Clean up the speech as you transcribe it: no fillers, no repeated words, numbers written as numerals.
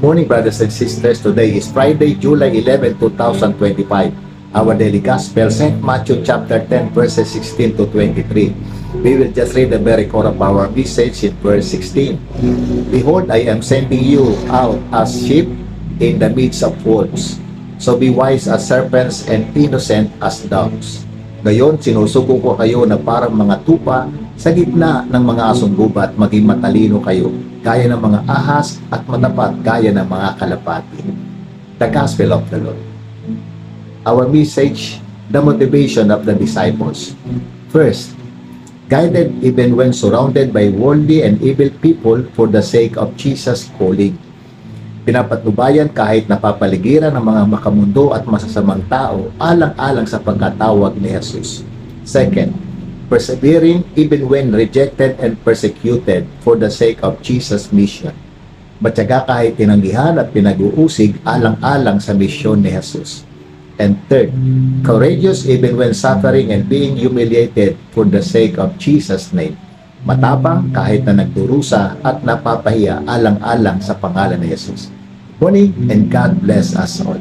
Morning, brothers and sisters. Today is Friday, July 11, 2025. Our daily gospel, St. Matthew chapter 10, verses 16 to 23. We will just read the very core of our message in verse 16. Behold, I am sending you out as sheep in the midst of wolves. So be wise as serpents and innocent as doves. Ngayon, sinusugo ko kayo na parang mga tupa sa gitna ng mga asong gubat, maging matalino kayo, gaya ng mga ahas at matapat gaya ng mga kalapati. The Gospel of the Lord. Our message, the motivation of the disciples. First, guided even when surrounded by worldly and evil people for the sake of Jesus' calling. Pinapatnubayan kahit napapaligiran ng mga makamundo at masasamang tao alang-alang sa pagkatawag ni Jesus. Second, persevering even when rejected and persecuted for the sake of Jesus' mission. Matyaga kahit tinanggihan at pinag-uusig alang-alang sa misyon ni Jesus. And third, courageous even when suffering and being humiliated for the sake of Jesus' name. Matapang kahit na nagdurusa at napapahiya alang-alang sa pangalan ni Jesus. Morning and God bless us all.